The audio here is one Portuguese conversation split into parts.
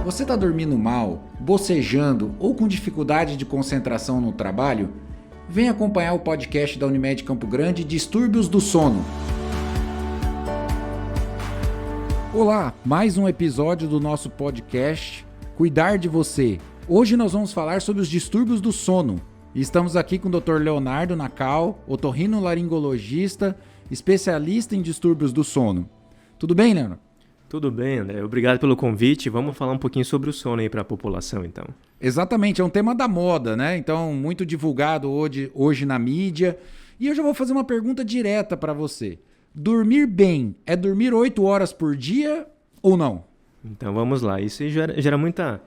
Você está dormindo mal, bocejando ou com dificuldade de concentração no trabalho? Vem acompanhar o podcast da Unimed Campo Grande, Distúrbios do Sono. Olá, mais um episódio do nosso podcast Cuidar de Você. Hoje nós vamos falar sobre os distúrbios do sono. E estamos aqui com o Dr. Leonardo Nacal, otorrinolaringologista, especialista em distúrbios do sono. Tudo bem, Leonardo? Tudo bem, André. Obrigado pelo convite. Vamos falar um pouquinho sobre o sono aí para a população, então. Exatamente, é um tema da moda, né? Então, muito divulgado hoje na mídia. E eu já vou fazer uma pergunta direta para você. Dormir bem é dormir 8 horas por dia ou não? Então, vamos lá. Isso gera muita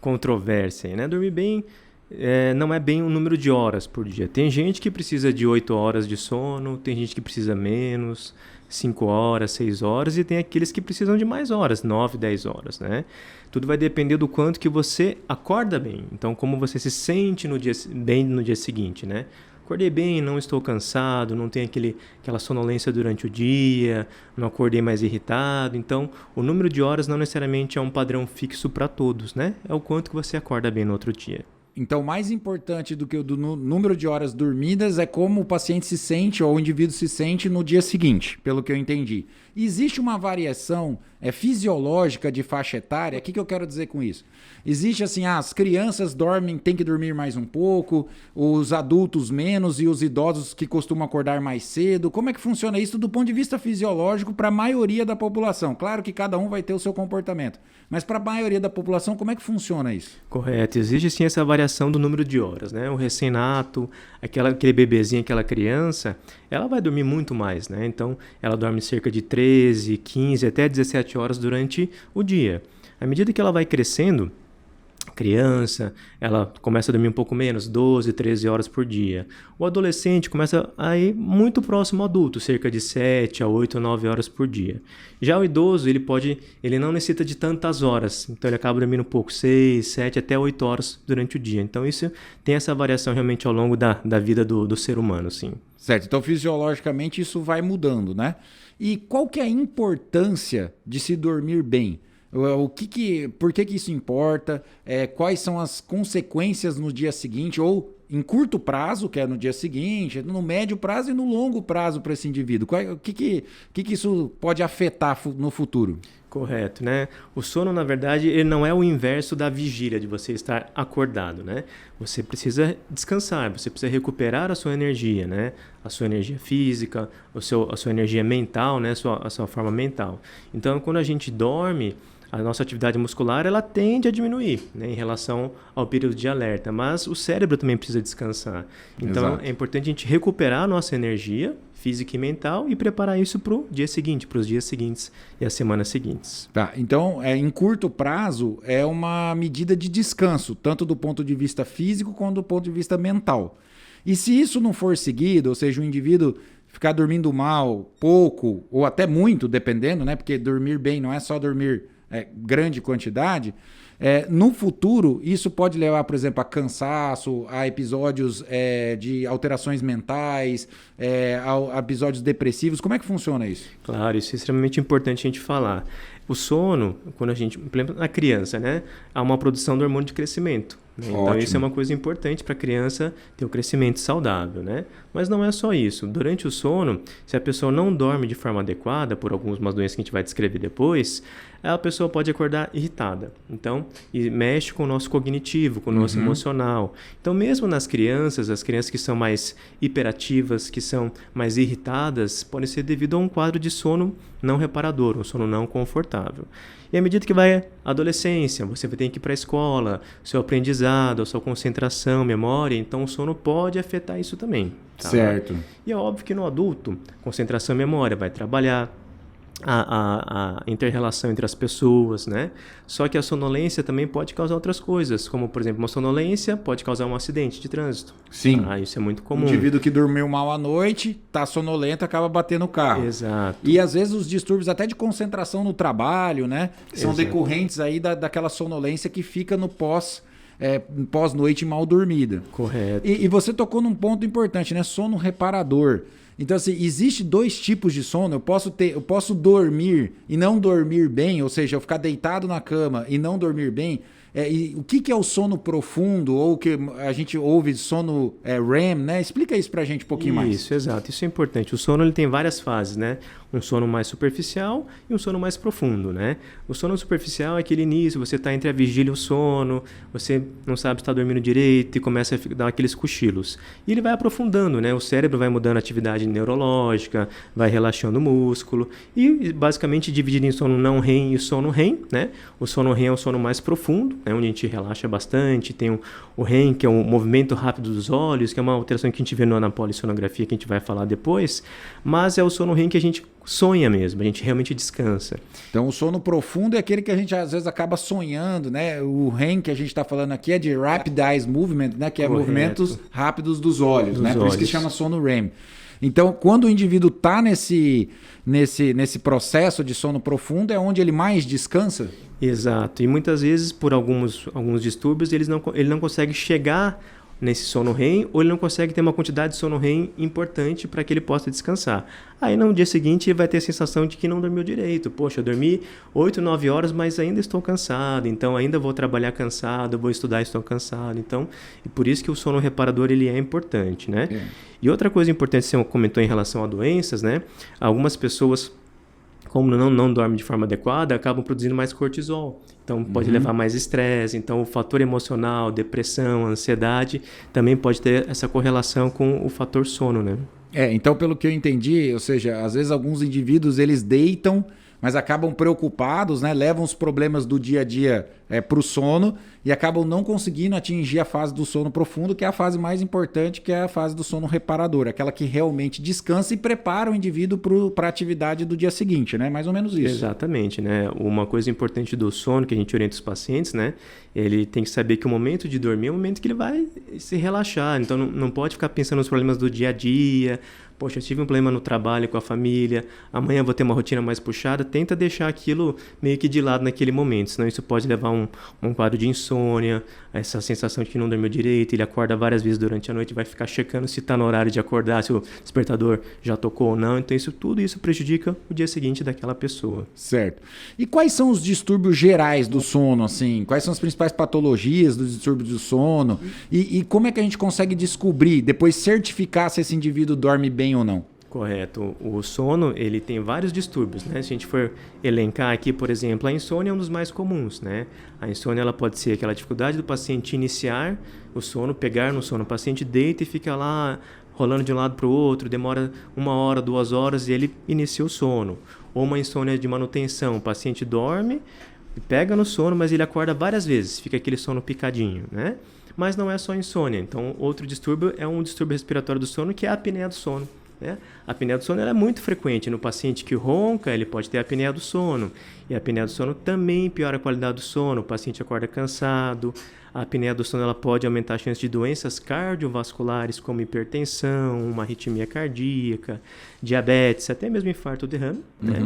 controvérsia, né? Dormir bem não é bem o número de horas por dia. Tem gente que precisa de 8 horas de sono, tem gente que precisa menos, 5 horas, 6 horas, e tem aqueles que precisam de mais horas, 9, 10 horas, né? Tudo vai depender do quanto que você acorda bem. Então, como você se sente bem no dia seguinte, né? Acordei bem, não estou cansado, não tenho aquela sonolência durante o dia, não acordei mais irritado. Então, o número de horas não necessariamente é um padrão fixo para todos, né? É o quanto que você acorda bem no outro dia. Então, mais importante do que o número de horas dormidas é como o paciente se sente ou o indivíduo se sente no dia seguinte, pelo que eu entendi. Existe uma variação fisiológica de faixa etária? O que eu quero dizer com isso? Existe assim, as crianças têm que dormir mais um pouco, os adultos menos e os idosos que costumam acordar mais cedo. Como é que funciona isso do ponto de vista fisiológico para a maioria da população? Claro que cada um vai ter o seu comportamento, mas para a maioria da população, como é que funciona isso? Correto, existe sim essa variação do número de horas, né? O recém-nato, aquele bebezinho, aquela criança, ela vai dormir muito mais, né? Então, ela dorme cerca de 13, 15, até 17 horas durante o dia. À medida que ela vai crescendo, criança, ela começa a dormir um pouco menos, 12, 13 horas por dia. O adolescente começa a ir muito próximo ao adulto, cerca de 7 a 8 ou 9 horas por dia. Já o idoso, ele não necessita de tantas horas, então ele acaba dormindo um pouco, 6, 7 até 8 horas durante o dia. Então isso tem essa variação realmente ao longo da vida do ser humano, sim. Certo, então fisiologicamente isso vai mudando, né? E qual que é a importância de se dormir bem? Por que isso importa? Quais são as consequências no dia seguinte? Ou em curto prazo, que é no dia seguinte, no médio prazo e no longo prazo para esse indivíduo? O que isso pode afetar no futuro? Correto, né? O sono, na verdade, ele não é o inverso da vigília, de você estar acordado, né? Você precisa descansar, você precisa recuperar a sua energia, né? A sua energia física, a sua energia mental, né? A sua forma mental. Então, quando a gente dorme, a nossa atividade muscular ela tende a diminuir, né, em relação ao período de alerta, mas o cérebro também precisa descansar. Então, exato, é importante a gente recuperar a nossa energia física e mental e preparar isso para o dia seguinte, para os dias seguintes e as semanas seguintes. Tá, então, em curto prazo, é uma medida de descanso, tanto do ponto de vista físico quanto do ponto de vista mental. E se isso não for seguido, ou seja, o indivíduo ficar dormindo mal, pouco, ou até muito, dependendo, né? Porque dormir bem não é só dormir grande quantidade, no futuro isso pode levar, por exemplo, a cansaço, a episódios de alterações mentais, a episódios depressivos. Como é que funciona isso? Claro, isso é extremamente importante a gente falar. O sono, quando a gente, por exemplo, na criança, né, há uma produção do hormônio de crescimento. Né? Então, isso é uma coisa importante para a criança ter o crescimento saudável, né? Mas não é só isso. Durante o sono, se a pessoa não dorme de forma adequada, por algumas doenças que a gente vai descrever depois, a pessoa pode acordar irritada. Então, e mexe com o nosso cognitivo, com o nosso emocional. Então, mesmo nas crianças, as crianças que são mais hiperativas, que são mais irritadas, pode ser devido a um quadro de sono não reparador, um sono não confortável. E à medida que vai a adolescência, você vai ter que ir para a escola, seu aprendizado, a sua concentração, memória, então o sono pode afetar isso também. Tá? Certo. E é óbvio que no adulto, concentração e memória vai trabalhar, a inter-relação entre as pessoas, né? Só que a sonolência também pode causar outras coisas, como, por exemplo, uma sonolência pode causar um acidente de trânsito. Sim. Isso é muito comum. O indivíduo que dormiu mal à noite, tá sonolento, acaba batendo o carro. Exato. E às vezes os distúrbios até de concentração no trabalho, né? São decorrentes aí daquela sonolência que fica no pós-noite mal dormida. Correto. E você tocou num ponto importante, né? Sono reparador. Então, assim, existe dois tipos de sono. Eu posso dormir e não dormir bem, ou seja, eu ficar deitado na cama e não dormir bem. E o que é o sono profundo, ou o que a gente ouve de sono REM, né? Explica isso pra gente um pouquinho mais. Isso, exato. Isso é importante. O sono ele tem várias fases, né? Um sono mais superficial e um sono mais profundo, né? O sono superficial é aquele início, você está entre a vigília e o sono, você não sabe se está dormindo direito e começa a dar aqueles cochilos. E ele vai aprofundando, né? O cérebro vai mudando a atividade neurológica, vai relaxando o músculo e basicamente dividido em sono não REM e sono REM, né? O sono REM é o sono mais profundo, né? Onde a gente relaxa bastante, tem o REM, que é um movimento rápido dos olhos, que é uma alteração que a gente vê na polissonografia, que a gente vai falar depois, mas é o sono REM que a gente sonha mesmo, a gente realmente descansa. Então o sono profundo é aquele que a gente às vezes acaba sonhando, né? O REM que a gente está falando aqui é de Rapid Eye Movement, né? Que é Correto. Movimentos rápidos dos olhos, né? Por olhos. isso que chama sono REM. Então, quando o indivíduo está nesse processo de sono profundo, é onde ele mais descansa? Exato. E muitas vezes, por alguns distúrbios, ele não consegue chegar nesse sono REM, ou ele não consegue ter uma quantidade de sono REM importante para que ele possa descansar. Aí no dia seguinte ele vai ter a sensação de que não dormiu direito. Poxa, eu dormi 8, 9 horas, mas ainda estou cansado, então ainda vou trabalhar cansado, vou estudar e estou cansado. Então, e por isso que o sono reparador ele é importante, né? E outra coisa importante que você comentou em relação a doenças, né? Algumas pessoas, como não dormem de forma adequada, acabam produzindo mais cortisol. Então, pode levar mais estresse. Então, o fator emocional, depressão, ansiedade, também pode ter essa correlação com o fator sono, né? Então, pelo que eu entendi, ou seja, às vezes alguns indivíduos, eles deitam, mas acabam preocupados, né? Levam os problemas do dia a dia para o sono e acabam não conseguindo atingir a fase do sono profundo, que é a fase mais importante, que é a fase do sono reparador, aquela que realmente descansa e prepara o indivíduo para a atividade do dia seguinte, né? Mais ou menos isso. Exatamente, né? Uma coisa importante do sono que a gente orienta os pacientes, né? Ele tem que saber que o momento de dormir é o momento que ele vai se relaxar. Então, não pode ficar pensando nos problemas do dia a dia. Poxa, eu tive um problema no trabalho, com a família, amanhã vou ter uma rotina mais puxada. Tenta deixar aquilo meio que de lado naquele momento, senão isso pode levar a um quadro de insônia, essa sensação de que não dormiu direito, ele acorda várias vezes durante a noite, vai ficar checando se está no horário de acordar, se o despertador já tocou ou não. Então tudo isso prejudica o dia seguinte daquela pessoa. Certo. E quais são os distúrbios gerais do sono, assim? Quais são as principais patologias dos distúrbios do sono? E como é que a gente consegue descobrir, depois certificar se esse indivíduo dorme bem ou não? Correto. O sono, ele tem vários distúrbios, né? Se a gente for elencar aqui, por exemplo, a insônia é um dos mais comuns, né? A insônia, ela pode ser aquela dificuldade do paciente iniciar o sono, pegar no sono. O paciente deita e fica lá rolando de um lado para o outro, demora 1 hora, 2 horas e ele inicia o sono. Ou uma insônia de manutenção, o paciente dorme, pega no sono, mas ele acorda várias vezes, fica aquele sono picadinho, né? Mas não é só insônia. Então, outro distúrbio é um distúrbio respiratório do sono, que é a apneia do sono. A apneia do sono ela é muito frequente. No paciente que ronca, ele pode ter apneia do sono. E a apneia do sono também piora a qualidade do sono. O paciente acorda cansado. A apneia do sono ela pode aumentar a chance de doenças cardiovasculares, como hipertensão, uma arritmia cardíaca, diabetes, até mesmo infarto ou derrame. Né?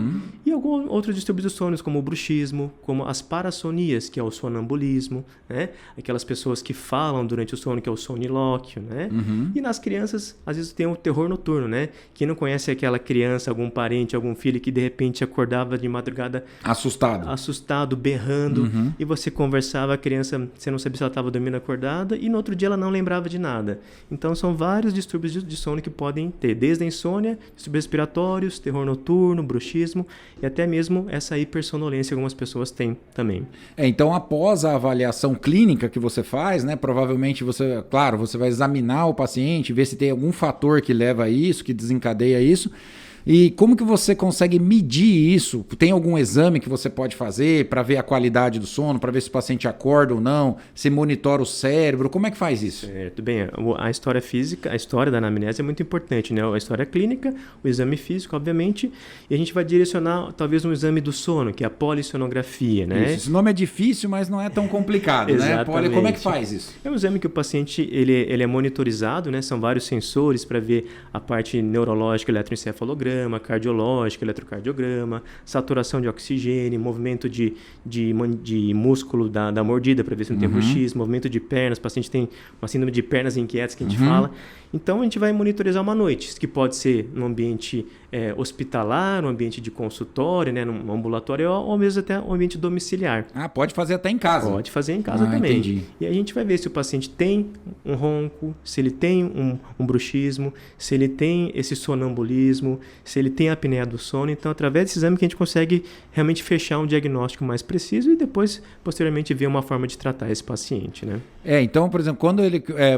E alguns outros distúrbios do sono, como o bruxismo, como as parassonias, que é o sonambulismo, né? Aquelas pessoas que falam durante o sono, que é o sonilóquio. Né? E nas crianças, às vezes tem o terror noturno. Né? Quem não conhece aquela criança, algum parente, algum filho que de repente acordava de madrugada assustado, berrando, e você conversava, a criança, você não sabia se ela estava dormindo acordada, e no outro dia ela não lembrava de nada. Então são vários distúrbios de sono que podem ter, desde a insônia, distúrbios respiratórios, terror noturno, bruxismo e até mesmo essa hipersonolência que algumas pessoas têm também. Então após a avaliação clínica que você faz, né, provavelmente você vai examinar o paciente, ver se tem algum fator que leva a isso, que desencadeia isso. E como que você consegue medir isso? Tem algum exame que você pode fazer para ver a qualidade do sono, para ver se o paciente acorda ou não? Você monitora o cérebro? Como é que faz isso? Certo. Bem, a história física, a história da anamnese é muito importante, né? A história clínica, o exame físico, obviamente, e a gente vai direcionar talvez um exame do sono, que é a polissonografia, né? Isso. Esse nome é difícil, mas não é tão complicado, né? Como é que faz isso? É um exame que o paciente ele é monitorizado, né? São vários sensores para ver a parte neurológica, eletroencefalograma, ecocardiograma, cardiológico, eletrocardiograma, saturação de oxigênio, movimento de músculo da mordida para ver se não tem bruxismo, movimento de pernas, o paciente tem uma síndrome de pernas inquietas que a gente fala. Então, a gente vai monitorizar uma noite, que pode ser no ambiente hospitalar, no ambiente de consultório, né, no ambulatório, ou mesmo até no ambiente domiciliar. Pode fazer até em casa. Pode fazer em casa também. Entendi. E aí a gente vai ver se o paciente tem um ronco, se ele tem um bruxismo, se ele tem esse sonambulismo, se ele tem a apneia do sono. Então, através desse exame que a gente consegue realmente fechar um diagnóstico mais preciso e depois, posteriormente, ver uma forma de tratar esse paciente, né? Então, por exemplo, quando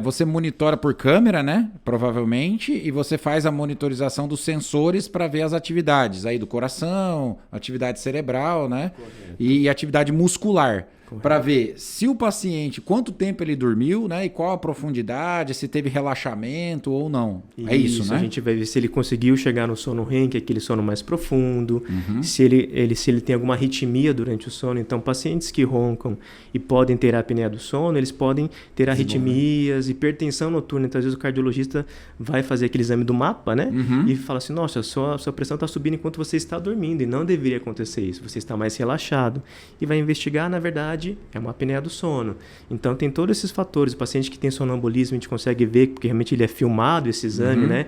você monitora por câmera, né? Provavelmente, e você faz a monitorização dos sensores para ver as atividades aí do coração, atividade cerebral, né? E atividade muscular. Para ver se o paciente, quanto tempo ele dormiu, né? E qual a profundidade, se teve relaxamento ou não. É isso, né? A gente vai ver se ele conseguiu chegar no sono REM, que é aquele sono mais profundo, se ele tem alguma arritmia durante o sono. Então, pacientes que roncam e podem ter a apneia do sono, eles podem ter arritmias, hipertensão noturna. Então, às vezes o cardiologista vai fazer aquele exame do mapa, né? E fala assim, nossa, sua pressão está subindo enquanto você está dormindo e não deveria acontecer isso. Você está mais relaxado. E vai investigar, na verdade, é uma apneia do sono. Então, tem todos esses fatores. O paciente que tem sonambulismo, a gente consegue ver, porque realmente ele é filmado, esse exame, né?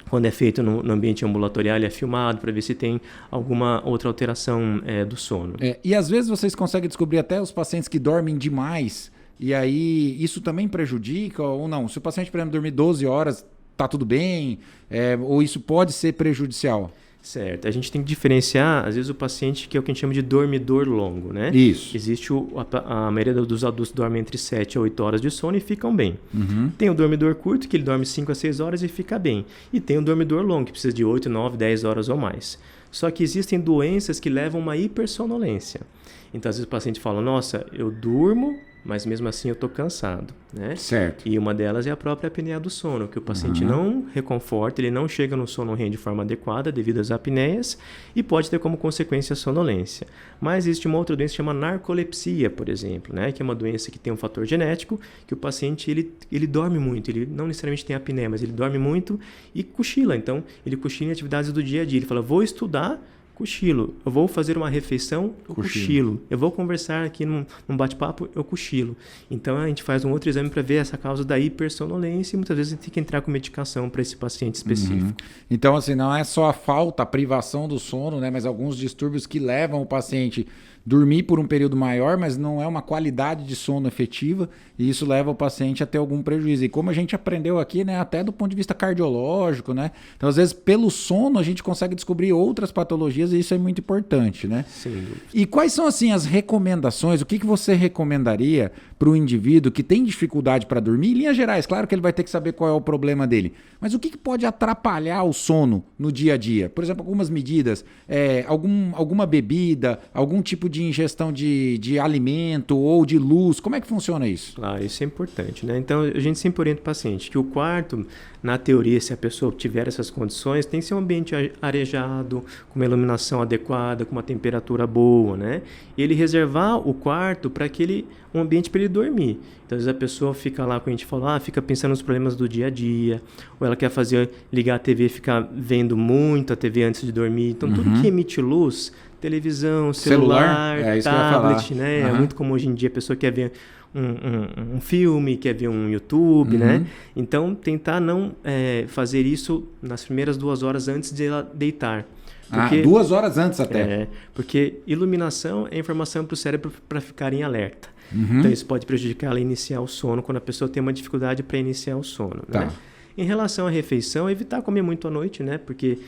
Quando é feito no ambiente ambulatorial, ele é filmado para ver se tem alguma outra alteração do sono. E às vezes vocês conseguem descobrir até os pacientes que dormem demais, e aí isso também prejudica ou não? Se o paciente, por exemplo, dormir 12 horas, tá tudo bem? Ou isso pode ser prejudicial? Certo. A gente tem que diferenciar, às vezes, o paciente que é o que a gente chama de dormidor longo, né? Isso. Existe a maioria dos adultos dorme entre 7 a 8 horas de sono e ficam bem. Tem o dormidor curto, que ele dorme 5 a 6 horas e fica bem. E tem o dormidor longo, que precisa de 8, 9, 10 horas ou mais. Só que existem doenças que levam a uma hipersonolência. Então, às vezes o paciente fala, nossa, eu durmo, mas mesmo assim eu estou cansado, né? Certo. E uma delas é a própria apneia do sono, que o paciente não reconforta, ele não chega no sono REM de forma adequada devido às apneias e pode ter como consequência a sonolência. Mas existe uma outra doença que chama narcolepsia, por exemplo, né? Que é uma doença que tem um fator genético, que o paciente ele dorme muito, ele não necessariamente tem apneia, mas ele dorme muito e cochila. Então, ele cochila em atividades do dia a dia. Ele fala, vou estudar, cochilo. Eu vou fazer uma refeição, eu cochilo. Eu vou conversar aqui num bate-papo, eu cochilo. Então, a gente faz um outro exame para ver essa causa da hipersonolência e muitas vezes a gente tem que entrar com medicação para esse paciente específico. Então, assim, não é só a falta, a privação do sono, né? Mas alguns distúrbios que levam o paciente dormir por um período maior, mas não é uma qualidade de sono efetiva, e isso leva o paciente a ter algum prejuízo. E como a gente aprendeu aqui, né, até do ponto de vista cardiológico, né? Então, às vezes, pelo sono, a gente consegue descobrir outras patologias e isso é muito importante, né? Sim. E quais são, assim, as recomendações? O que você recomendaria para o indivíduo que tem dificuldade para dormir? Em linhas gerais, claro que ele vai ter que saber qual é o problema dele, mas o que pode atrapalhar o sono no dia a dia? Por exemplo, algumas medidas, alguma bebida, algum tipo de ingestão de alimento ou de luz, como é que funciona isso? Claro, isso é importante, né? Então, a gente sempre orienta o paciente que o quarto, na teoria, se a pessoa tiver essas condições, tem que ser um ambiente arejado, com uma iluminação adequada, com uma temperatura boa, né? E ele reservar o quarto para um ambiente para ele dormir. Então, às vezes a pessoa fica lá, quando a gente fala, fica pensando nos problemas do dia a dia, ou ela quer ligar a TV e ficar vendo muito a TV antes de dormir. Então, tudo que emite luz, televisão, celular tablet, né? É muito comum hoje em dia a pessoa quer ver um filme, quer ver um YouTube, né? Então, tentar não fazer isso nas primeiras 2 horas antes de ela deitar. Porque, 2 horas antes até. Porque iluminação é informação para o cérebro para ficar em alerta. Então, isso pode prejudicar ela a iniciar o sono quando a pessoa tem uma dificuldade para iniciar o sono, né? Em relação à refeição, evitar comer muito à noite, né? Porque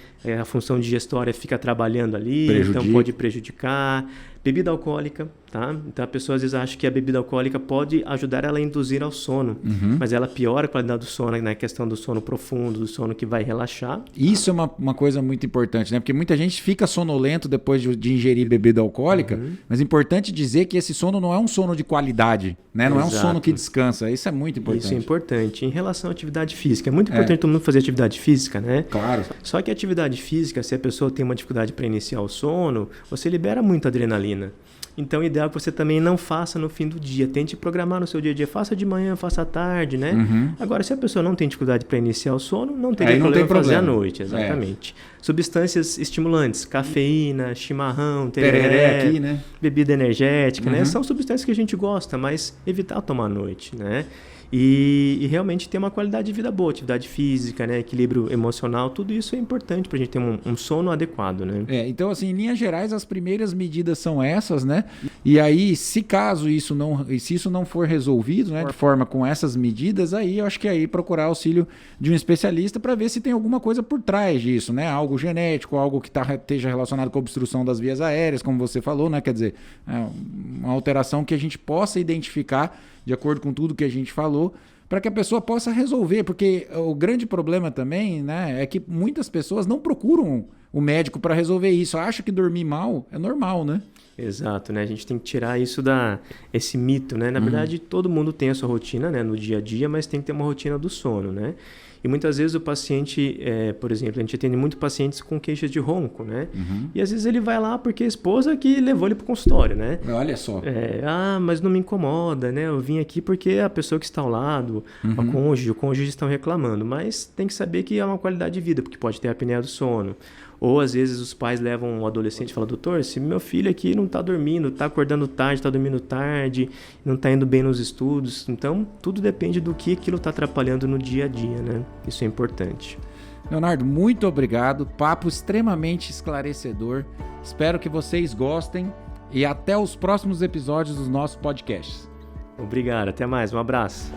a função digestória fica trabalhando ali, então pode prejudicar. Bebida alcoólica, tá? Então a pessoa às vezes acha que a bebida alcoólica pode ajudar ela a induzir ao sono, mas ela piora a qualidade do sono, na questão do sono profundo, do sono que vai relaxar. Isso é uma coisa muito importante, né? Porque muita gente fica sonolento depois de ingerir bebida alcoólica, mas é importante dizer que esse sono não é um sono de qualidade, né? Não é um sono que descansa. Isso é muito importante. Isso é importante. Em relação à atividade física, é muito importante todo mundo fazer atividade física, né? Claro. Só que a atividade física, se a pessoa tem uma dificuldade para iniciar o sono, você libera muita adrenalina. cafeína. Então, o ideal é que você também não faça no fim do dia. Tente programar no seu dia a dia. Faça de manhã, faça à tarde, né? Agora, se a pessoa não tem dificuldade para iniciar o sono, não teria problema fazer à noite. Exatamente. Substâncias estimulantes, cafeína, chimarrão, tereré aqui, né? Bebida energética, né? São substâncias que a gente gosta, mas evitar tomar à noite, né? E realmente ter uma qualidade de vida boa, atividade física, né? Equilíbrio emocional, tudo isso é importante para a gente ter um sono adequado, né? Então, assim, em linhas gerais, as primeiras medidas são essas, né? E aí, se isso não for resolvido, né, de forma com essas medidas, aí eu acho que aí procurar auxílio de um especialista para ver se tem alguma coisa por trás disso, né? Algo genético, algo que esteja relacionado com a obstrução das vias aéreas, como você falou, né? Quer dizer, uma alteração que a gente possa identificar de acordo com tudo que a gente falou, para que a pessoa possa resolver, porque o grande problema também, né, é que muitas pessoas não procuram o médico para resolver isso, acham que dormir mal é normal, né? Exato, né? A gente tem que tirar esse mito, né? Na verdade, todo mundo tem a sua rotina, né, no dia a dia, mas tem que ter uma rotina do sono, né? E muitas vezes o paciente, por exemplo, a gente atende muito pacientes com queixas de ronco, né? E às vezes ele vai lá porque a esposa que levou ele para o consultório, né? Olha só. Mas não me incomoda, né? Eu vim aqui porque a pessoa que está ao lado, o cônjuge estão reclamando. Mas tem que saber que é uma qualidade de vida, porque pode ter apneia do sono. Ou às vezes os pais levam um adolescente e falam, doutor, se meu filho aqui não está dormindo, está acordando tarde, está dormindo tarde, não está indo bem nos estudos. Então, tudo depende do que aquilo está atrapalhando no dia a dia, né? Isso é importante. Leonardo, muito obrigado. Papo extremamente esclarecedor. Espero que vocês gostem e até os próximos episódios dos nossos podcasts. Obrigado, até mais, um abraço.